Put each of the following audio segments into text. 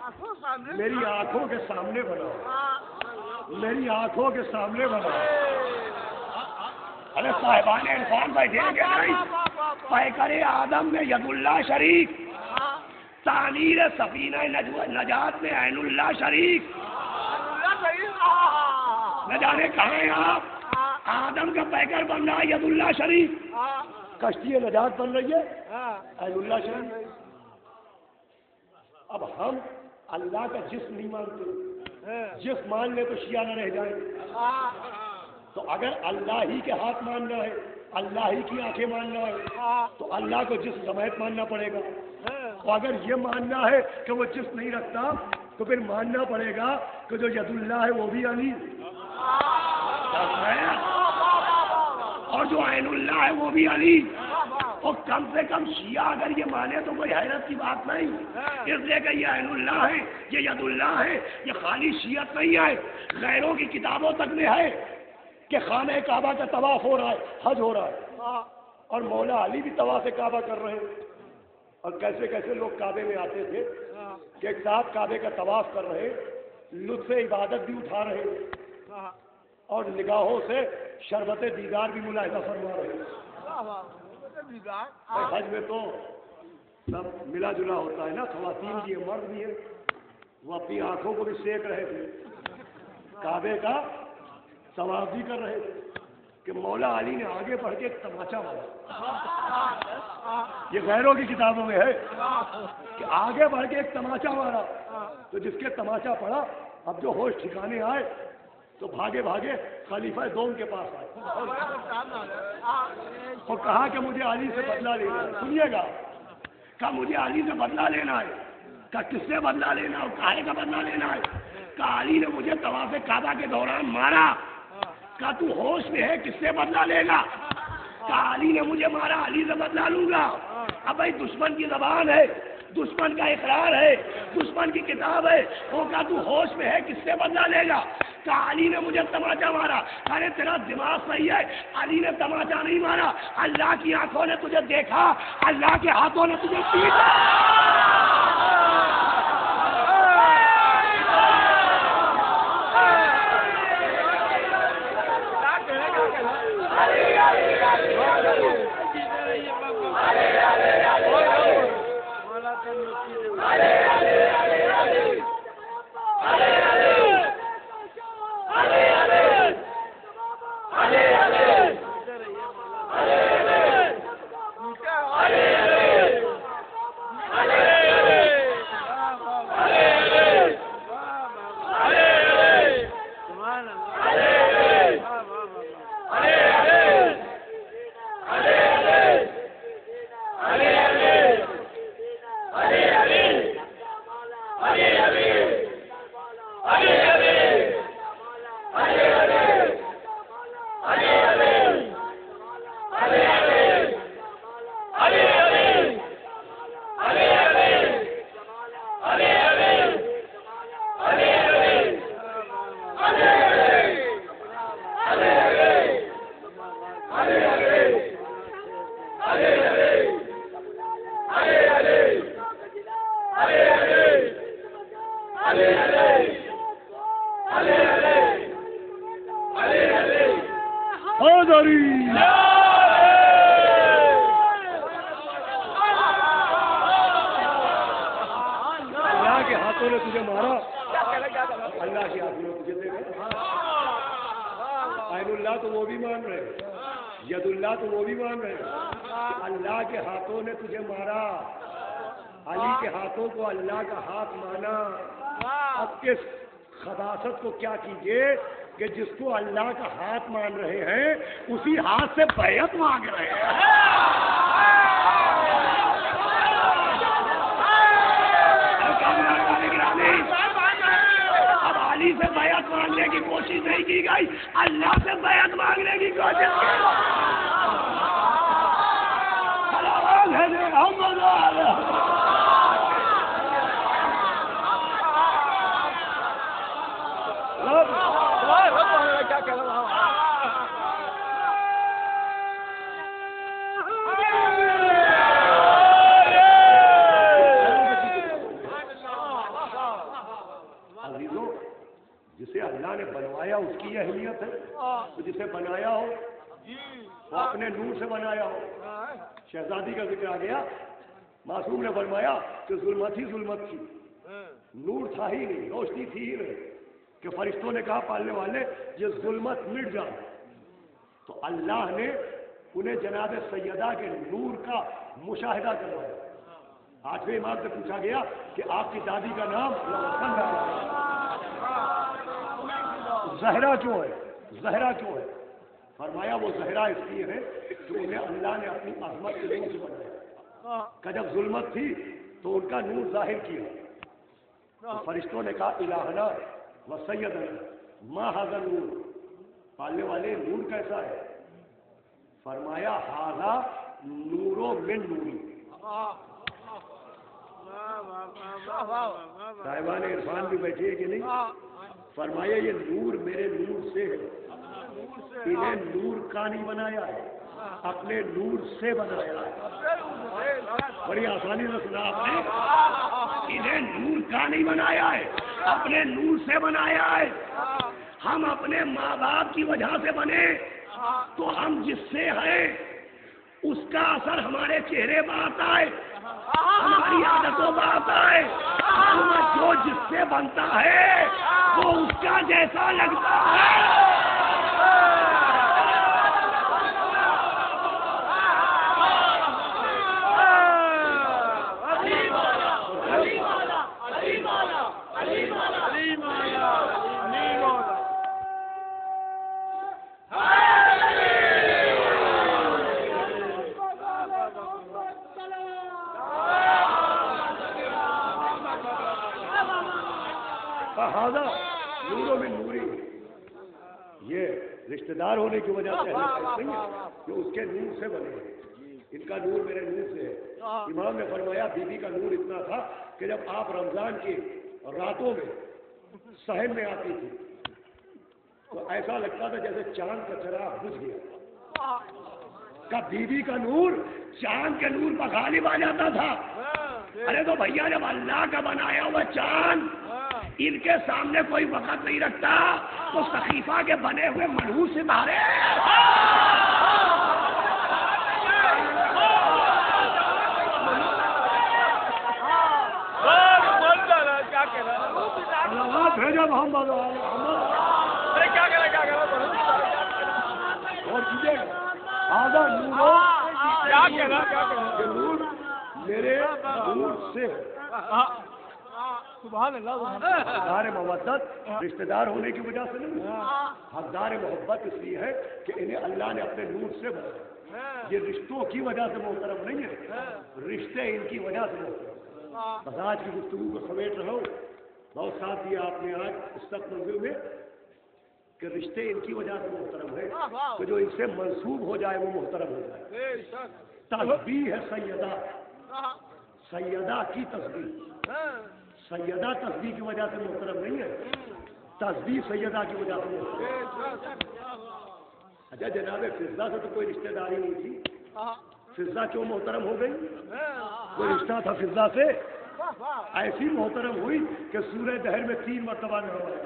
میری آنکھوں کے سامنے بناؤ، میری آنکھوں کے سامنے بناؤ۔ ارے صاحبان انسان بیٹھے ہیں کہ نہیں؟ پیکر آدم میں ید اللہ شریک، تعمیر سفینہ نجات میں عین اللہ شریک۔ نہ جانے کہاں ہیں آپ؟ آدم کا پیکر بن رہا ہے ید اللہ شریف، کشتی نجات بن رہی ہے عین اللہ شریف۔ اب ہم اللہ کا جسم نہیں مانتے، جسم مان لے تو شیعہ نہ رہ جائیں۔ تو اگر اللہ ہی کے ہاتھ ماننا ہے، اللہ ہی کی آنکھیں ماننا ہے، تو اللہ کو جسم سمیت ماننا پڑے گا۔ اور اگر یہ ماننا ہے کہ وہ جسم نہیں رکھتا تو پھر ماننا پڑے گا کہ جو ید اللہ ہے وہ بھی علی اور جو عین اللہ ہے وہ بھی علی۔ اور کم سے کم شیعہ اگر یہ مانے تو کوئی حیرت کی بات نہیں، اس لیے کہ یہ عین اللہ ہے، یہ ید اللہ ہے، یہ خالی شیعت نہیں ہے، غیروں کی کتابوں تک میں ہے کہ خانہ کعبہ کا طواف ہو رہا ہے، حج ہو رہا ہے، اور مولا علی بھی طواف کعبہ کر رہے ہیں۔ اور کیسے کیسے لوگ کعبے میں آتے تھے کہ ایک ساتھ کعبے کا طواف کر رہے، لطف عبادت بھی اٹھا رہے اور نگاہوں سے شربت دیدار بھی ملاحظہ فرما رہے۔ حج میں تو سب ملا جلا ہوتا ہے نا، خواتین بھی ہے، مرد بھی ہے، وہ اپنی آنکھوں کو بھی سیک رہے تھے، کعبے کا طواف بھی کر رہے تھے کہ مولا علی نے آگے بڑھ کے ایک تماچا مارا۔ یہ غیروں کی کتابوں میں ہے کہ آگے بڑھ کے ایک تماچا مارا، تو جس کے تماچا پڑا اب جو ہوش ٹھکانے آئے تو بھاگے بھاگے خلیفہ دوم کے پاس آئے اور کہا کہ مجھے علی سے بدلہ لینا ہے۔ سنیے گا، کہا مجھے علی سے بدلہ لینا ہے۔ کہا کس سے بدلہ لینا ہے؟ کاہے کا بدلہ لینا ہے؟ کہا علی نے مجھے طواف کعبہ کے دوران مارا۔ کہا تو ہوش میں ہے، کس سے بدلہ لے گا؟ کہا علی نے مجھے مارا، علی سے بدلہ لوں گا۔ اب بھائی دشمن کی زبان ہے، دشمن کا اقرار ہے، دشمن کی کتاب ہے، وہ کہا تو ہوش میں ہے، کس سے بدلہ لے گا؟ کہا علی نے مجھے تماچا مارا۔ ارے تیرا دماغ صحیح ہے، علی نے تماچا نہیں مارا، اللہ کی آنکھوں نے تجھے دیکھا، اللہ کے ہاتھوں نے تجھے پیٹا۔ کیا کیجئے کہ جس کو اللہ کا ہاتھ مان رہے ہیں اسی ہاتھ سے بیعت مانگ رہے ہیں۔ اب علی سے بیعت مانگنے کی کوشش نہیں کی گئی، اللہ سے بیعت مانگنے کی کوشش کی جسے اللہ نے بنوایا اس کی اہمیت ہے، تو جسے بنایا ہو وہ اپنے نور سے بنایا ہو. شہزادی کا ذکر آ گیا، معصوم نے فرمایا کہ ظلمت ہی ظلمت تھی، نور تھا ہی نہیں، روشنی تھی ہی نہیں، کہ فرشتوں نے کہا پالنے والے یہ ظلمت مٹ جائے، تو اللہ نے انہیں جناب سیدہ کے نور کا مشاہدہ کروایا. 8ویں امام سے پوچھا گیا کہ آپ کی دادی کا نام زہرا کیوں ہے؟ زہرا کیوں ہے؟ فرمایا وہ زہرا اس لیے ہے کہ انہیں اللہ نے اپنی عظمت کے نور سے بنایا، کہ جب ظلمت تھی تو ان کا نور ظاہر کیا، تو فرشتوں نے کہا الہنا و سیدنا ما ھذا نور، پالنے والے نور کیسا ہے؟ فرمایا ھذا نور من نوری. صاحبان عرفان بھی بیٹھے کہ نہیں؟ فرمایا یہ نور میرے نور سے ہے، انہیں نور کا نہیں بنایا ہے، اپنے نور سے بنایا ہے. بڑی آسانی سے سنا آپ نے، انہیں نور کا نہیں بنایا ہے، اپنے نور سے بنایا ہے. ہم اپنے ماں باپ کی وجہ سے بنے تو ہم جس سے ہیں اس کا اثر ہمارے چہرے پر آتا ہے، ہماری عادتوں پر آتا ہے. جو جس سے بنتا ہے وہ اس کا جیسا لگتا ہے. نوروں میں نوری، یہ رشتہ دار ہونے کی وجہ سے نہیں ہے کہ اس کے نور سے بنے، ان کا نور میرے نور سے ہے. امام نے فرمایا بی بی کا نور اتنا تھا کہ جب آپ رمضان کی راتوں میں صحن میں آتی تھی تو ایسا لگتا تھا جیسے چاند کا چراغ بجھ گیا. کا بی بی کا نور چاند کے نور پر غالب آ جاتا تھا. ارے تو بھیا جب اللہ کا بنایا ہوا چاند ان کے سامنے کوئی وقت نہیں رکھتا تو سخیفہ کے بنے ہوئے منحوس ستارے بھیجا محمد اور کیجیے آدھا نور میرے نور سے حقدار محبت رشتہ دار ہونے کی وجہ سے نہیں، حقدار محبت اس لیے ہے کہ انہیں اللہ نے اپنے نور سے بنایا. یہ رشتوں کی وجہ سے محترم نہیں ہے، رشتے ان کی وجہ سے محترم. بس آج کی گفتگو کو سمیٹ رہا ہوں، بہت ساتھ دیا آپ نے آج اس تک منزل میں کہ رشتے ان کی وجہ سے محترم ہے، کہ جو ان سے منسوب ہو جائے وہ محترم ہو جائے. تسبیح ہے سیدہ، سیدہ کی تسبیح، سیدہ تسبیح کی وجہ سے محترم نہیں ہے، تسبیح سیدہ کی وجہ سے محترم. اچھا جناب فضہ سے تو کوئی رشتہ داری نہیں تھی، فضہ کیوں محترم ہو گئی؟ کوئی رشتہ تھا فضہ سے؟ ایسی محترم ہوئی کہ سورہ دہر میں 3 مرتبہ نمایا.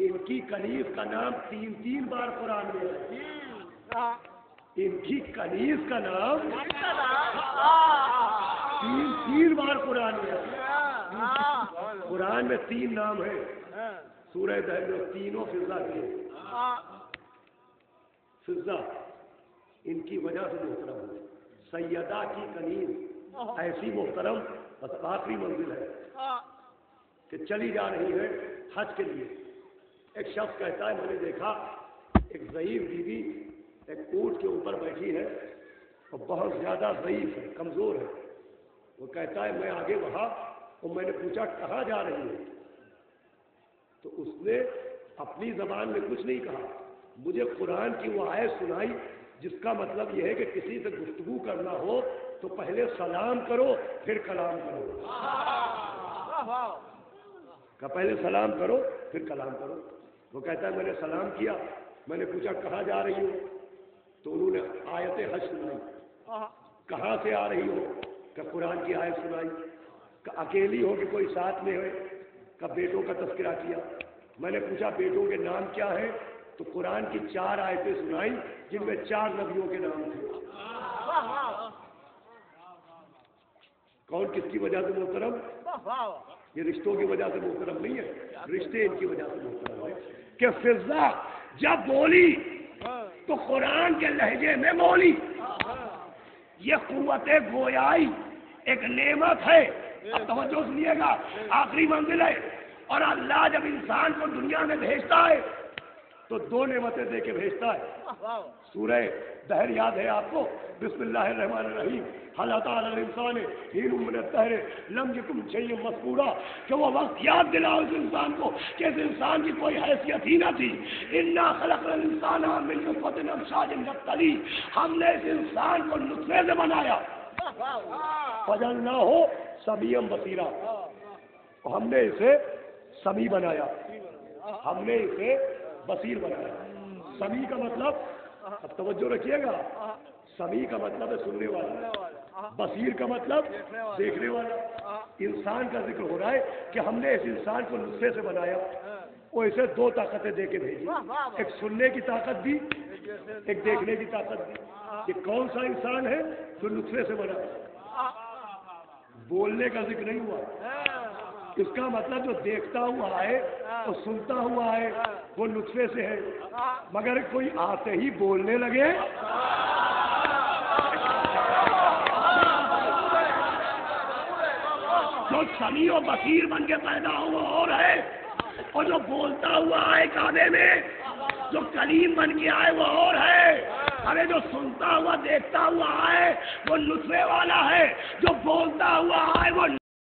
ان کی کنیز کا نام 3 بار قرآن میں ہے. ان کی کنیز کا نام 3 بار قرآن میں ہے. قرآن میں 3 نام ہیں سورہ دہر میں، تینوں فضہ کے. فضہ ان کی وجہ سے محترم ہے. سیدہ کی کنیز ایسی محترم، بس آخری منزل ہے کہ چلی جا رہی ہے حج کے لیے. ایک شخص کہتا ہے میں نے دیکھا ایک ضعیف بیوی ایک اونٹ کے اوپر بیٹھی ہے اور بہت زیادہ ضعیف ہے، کمزور ہے. وہ کہتا ہے میں آگے بڑھا اور میں نے پوچھا کہاں جا رہی ہے؟ تو اس نے اپنی زبان میں کچھ نہیں کہا، مجھے قرآن کی وہ آیت سنائی جس کا مطلب یہ ہے کہ کسی سے گفتگو کرنا ہو تو پہلے سلام کرو پھر کلام کرو. کہ پہلے سلام کرو پھر کلام کرو. وہ کہتا ہے میں نے سلام کیا، میں نے پوچھا کہاں جا رہی ہو؟ تو انہوں نے آیت حج سنائی. کہاں سے آ رہی ہو؟ کہ قرآن کی آیت سنائی. کہ اکیلی ہو کہ کوئی ساتھ میں ہے؟ کہ کا بیٹوں کا تذکرہ کیا. میں نے پوچھا بیٹوں کے نام کیا ہے؟ تو قرآن کی 4 آیتیں سنائی جن میں 4 نبیوں کے نام تھے. کون کس کی وجہ سے محترم؟ یہ رشتوں کی وجہ سے محترم نہیں ہے, رشتے ان کی وجہ سے محترم ہے کہ فضا جب بولی تو قرآن کے لہجے میں بولی. یہ قوت گویائی ایک نعمت ہے. اب توجہ سنیے گا, آخری منزل ہے. اور اللہ جب انسان کو دنیا میں بھیجتا ہے تو 2 نعمتیں دے کے بھیجتا ہے. سورہ دہر یاد ہے آپ کو؟ بسم اللہ الرحمن الرحیم. اللہ تعالیٰ الانسان حین من الدہر لم یکن شیئا مذکورا, کہ وہ وقت یاد دلاؤ اس انسان کو کہ اس انسان کی کوئی حیثیت ہی نہ تھی. انا خلقنا الانسان من نطفۃ امشاج نبتلیہ, ہم نے اس انسان کو نطفے سے بنایا. فجعلناہ سمیعا بصیرا, ہم نے اسے سمیع بنایا, ہم نے اسے بصیر بنایا. سمیع کا مطلب, اب توجہ رکھیے گا, سمیع کا مطلب ہے سننے والا, بصیر کا مطلب دیکھنے والا. انسان کا ذکر ہو رہا ہے کہ ہم نے اس انسان کو نطفے سے بنایا. وہ اسے 2 طاقتیں دے کے بھیجی, ایک سننے کی طاقت دی, ایک دیکھنے کی طاقت دی. یہ کون سا انسان ہے جو نطفے سے بنا؟ بولنے کا ذکر نہیں ہوا. اس کا مطلب جو دیکھتا ہوا ہے اور سنتا ہوا ہے وہ نطفے سے ہے. مگر کوئی آتے ہی بولنے لگے جو سمیع و بصیر بن کے پیدا ہوا اور ہے, اور جو بولتا ہوا آئے کعبے میں, جو کلیم بن کے آئے وہ اور ہے. ارے جو سنتا ہوا دیکھتا ہوا آئے وہ نطفے والا ہے, جو بولتا ہوا آئے وہ